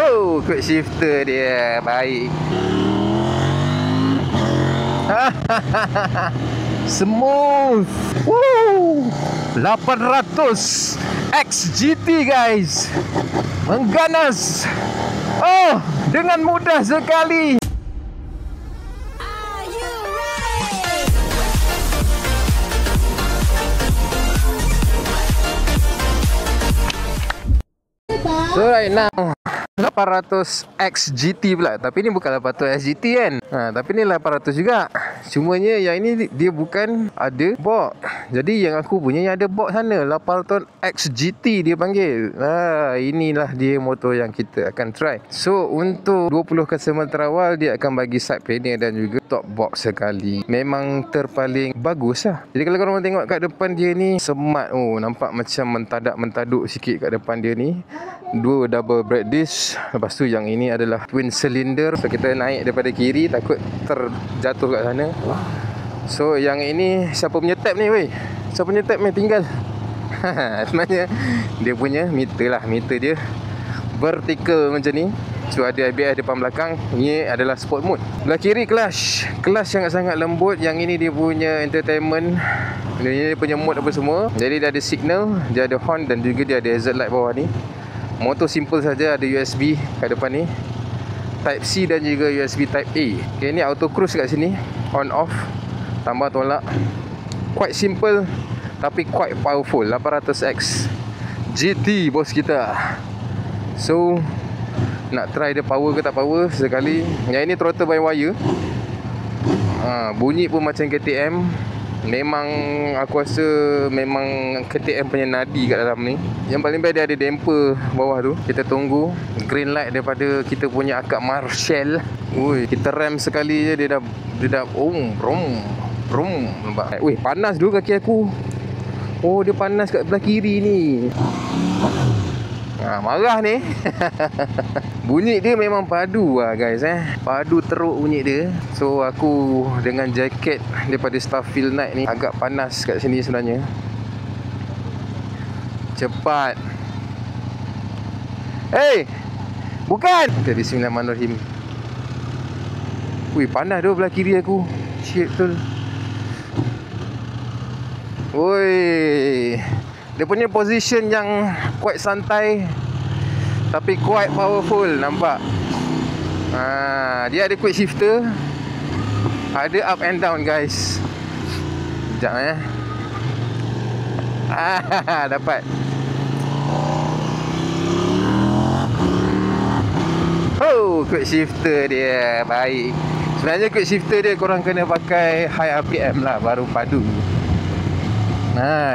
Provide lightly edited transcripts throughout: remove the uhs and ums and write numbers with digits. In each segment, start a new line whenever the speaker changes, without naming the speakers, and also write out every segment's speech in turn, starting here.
Oh, quick shifter dia baik. Smooth. Woo. 800 XGT guys. Mengganas. Oh, dengan mudah sekali. So right now 800 XGT pula. Tapi ni bukan 800 XGT kan, tapi ni 800 juga. Cumanya yang ini dia bukan ada box. Jadi yang aku punya yang ada box sana 800 XGT dia panggil. Inilah dia motor yang kita akan try. So untuk 20 customer terawal, dia akan bagi side panel dan juga top box sekali. Memang terpaling bagus lah. Jadi kalau korang tengok kat depan dia ni smart. Oh, nampak macam mentaduk sikit kat depan dia ni. Dua double brake disc. Lepas tu yang ini adalah twin cylinder. So kita naik daripada kiri, takut terjatuh kat sana. So yang ini siapa punya tab ni weh? Siapa punya tab ni tinggal? Sebenarnya dia punya meter lah. Meter dia vertical macam ni. So ada ABS depan belakang. Ini adalah sport mode. Belah kiri clutch. Clutch sangat-sangat lembut. Yang ini dia punya entertainment. Dia punya mode apa semua. Jadi dia ada signal, dia ada horn dan juga dia ada hazard light bawah ni. Motor simple saja, ada USB kat depan ni, Type C dan juga USB Type A. Okay, ni auto cruise kat sini, on off, tambah tolak. Quite simple tapi quite powerful. 800X GT bos kita. So nak try dia power ke tak power sekali. Yang ini throttle by wire. Bunyi pun macam KTM. Memang aku rasa memang KTM punya nadi kat dalam ni. Yang paling best dia ada damper bawah tu. Kita tunggu green light daripada kita punya akak Marshall. Ui, kita rem sekali je dia dah brum nampak. Ui, panas dulu kaki aku. Oh, dia panas kat belah kiri ni. Marah ni. Bunyi dia memang padu lah guys, padu teruk bunyi dia. So aku dengan jaket daripada Starfield Night ni agak panas kat sini sebenarnya. Cepat. Hey, bukan. Okay, bismillahirrahmanirrahim. Ui, panas tu belah kiri aku. Shit betul. Ui, dia punya position yang quite santai tapi quite powerful, nampak? Dia ada quick shifter, ada up and down guys. Sekejap dapat. Oh, quick shifter dia baik. Sebenarnya quick shifter dia korang kena pakai high RPM lah baru padu.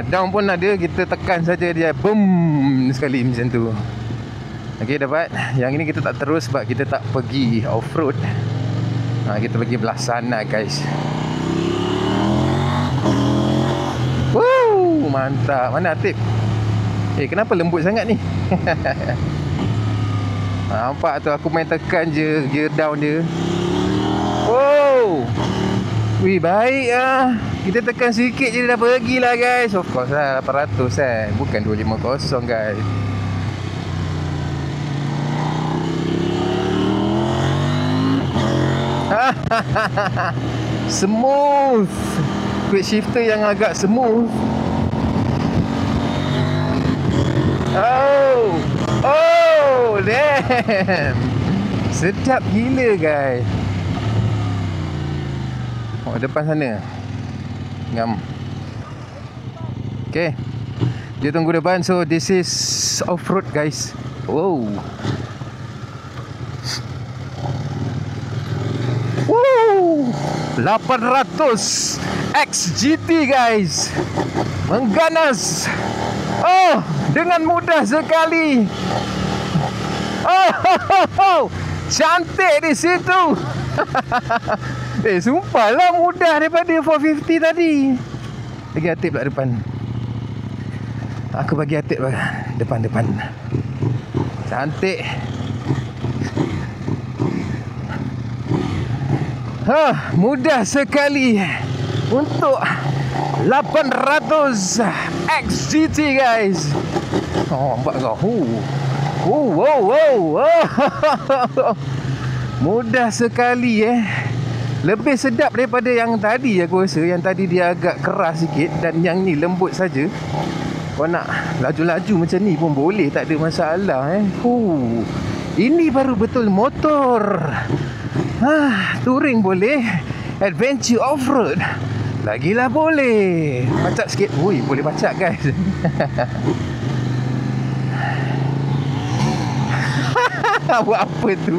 Down pun ada, kita tekan saja dia boom sekali macam tu. Okey, dapat. Yang ini kita tak terus sebab kita tak pergi off-road. Kita pergi belah sana guys. Woo, mantap. Mana Atif? Kenapa lembut sangat ni? Nampak tu, aku main tekan je gear down dia. Wow. Wih, baik lah. Kita tekan sikit je dah pergi lah guys. Of course lah, 800 bukan 250 guys. Smooth. Quick shifter yang agak smooth. Oh damn. Sedap gila guys. Depan sana ngam. Okay, dia tunggu depan. So this is off-road guys. Wow. 800 XGT guys. Mengganas. Oh, dengan mudah sekali. Cantik di situ. Sumpahlah mudah daripada 450 tadi. Lagi Atik pula depan. Aku bagi Atik depan. Cantik. Mudah sekali untuk 800 XGT guys. Nampak kau. Wow, wow, wow. Mudah sekali Lebih sedap daripada yang tadi aku rasa. Yang tadi dia agak keras sikit dan yang ni lembut saja. Kau nak laju-laju macam ni pun boleh, tak ada masalah Ini baru betul motor. Touring boleh, adventure off-road lagilah boleh. Pacak sikit. Ui, boleh pacak guys. Buat apa tu?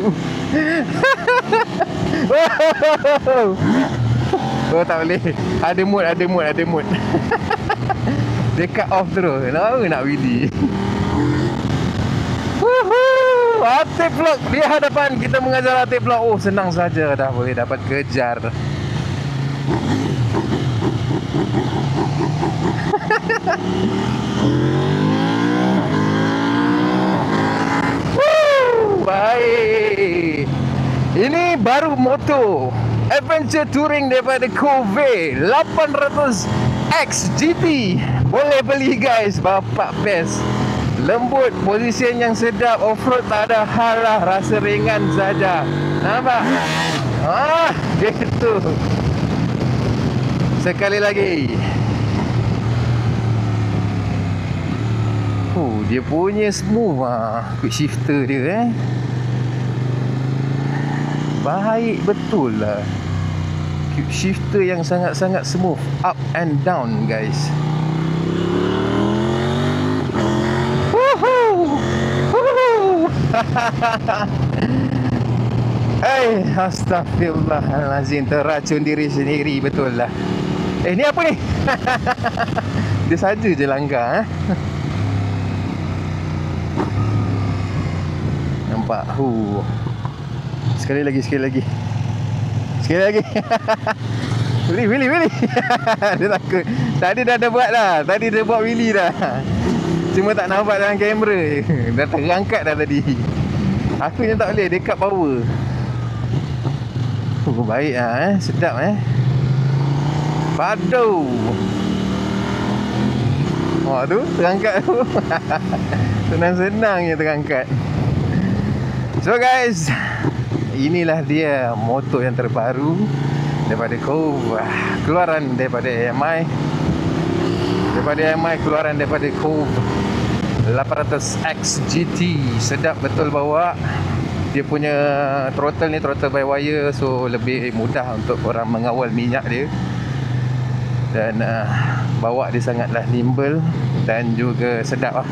Oh, tak boleh. Ada mood. Dia cut off terus. Kenapa nak wheelie? Atik vlog di hadapan. Kita mengajar Atik vlog. Oh, senang saja dah boleh dapat kejar. Baik. Ini baru motor adventure touring daripada Cove 800 XGT. Boleh beli guys. Bapak best. Lembut, position yang sedap, off-road tak ada hal lah, rasa ringan saja. Nampak? Gitu. Sekali lagi. Dia punya smooth quick shifter dia baik betul lah. Quick shifter yang sangat-sangat smooth, up and down guys. Astagfirullahalazim, teracun diri sendiri betul lah. Ni apa ni? Dia saja je langgar nampak. Sekali lagi. Willy. Dia takut. Tadi dah ada buat dah. Tadi dia buat Willy dah. Cuma tak nampak dalam kamera. Dah terangkat dah tadi. Aku yang tak boleh. Dia cut power. Baik sedap Padu. Tu terangkat tu. Senang-senang je terangkat. So guys, inilah dia motor yang terbaru daripada Cove, keluaran daripada AMI. Keluaran daripada Cove 800 XGT. Sedap betul bawa. Dia punya throttle ni throttle by wire, so lebih mudah untuk orang mengawal minyak dia. Dan bawa dia sangatlah nimble dan juga sedap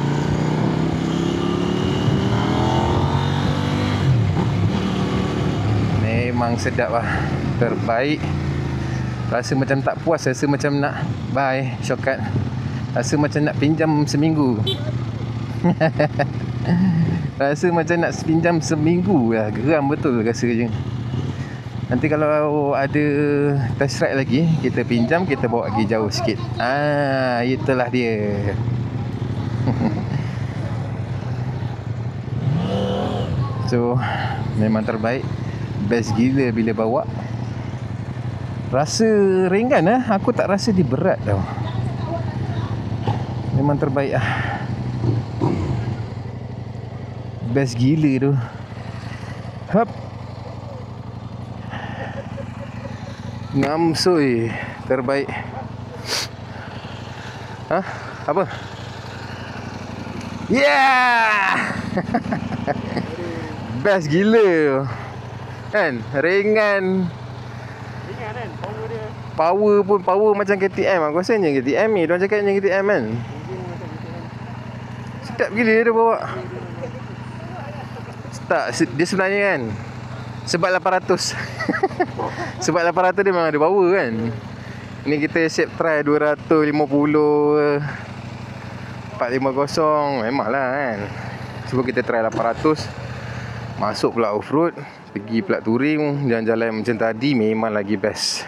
Memang sedap terbaik. Rasa macam tak puas, rasa macam nak buy shortcut. Rasa macam nak pinjam seminggu. Rasa macam nak pinjam seminggu lah. Geram betul rasanya. Nanti kalau ada test ride lagi, kita pinjam, kita bawa pergi jauh sikit. Itulah dia. So, memang terbaik. Best gila bila bawa. Rasa ringan aku tak rasa dia berat tau. Memang terbaik Best gila tu. Ngamsoi. Terbaik. Apa? Yeah. Best gila kan, ringan kan, power macam KTM. Aku rasa macam KTM ni. Diorang cakap macam KTM kan. Sedap gila dia bawa. Tak, dia sebenarnya kan sebab 800. Sebab 800 dia memang ada power kan. Ni kita siap try 250 450. Memanglah kan. Cuba kita try 800. Masuk pula off-road, pergi pula touring, jalan-jalan macam tadi. Memang lagi best.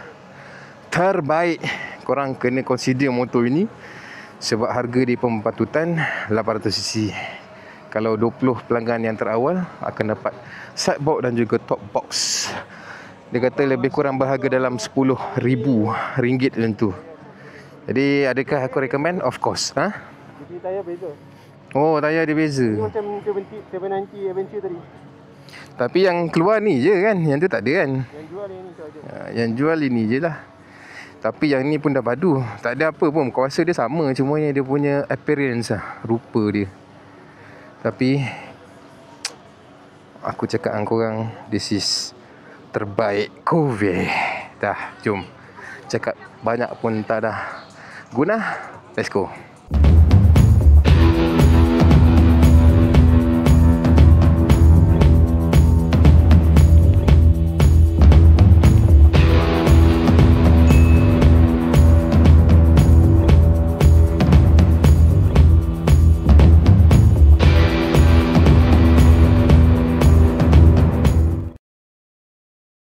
Terbaik. Korang kena consider motor ini. Sebab harga dia pempatutan 800cc. Kalau 20 pelanggan yang terawal akan dapat sidebox dan juga top box. Dia kata lebih kurang berharga dalam RM10,000 macam tu. Jadi adakah aku recommend? Of course. Jadi tayar beza. Oh, tayar dia beza.
Ini macam 790 Adventure tadi.
Tapi yang keluar ni je kan, yang tu tak ada kan.
Yang jual yang ni saja.
Yang jual ini je lah. Tapi yang ni pun dah padu. Tak ada apa pun, kau rasa dia sama. Cuma dia punya appearance lah, rupa dia. Tapi aku cakap dengan korang, this is terbaik Corvair. Dah, jom. Cakap banyak pun tak dah guna. Let's go.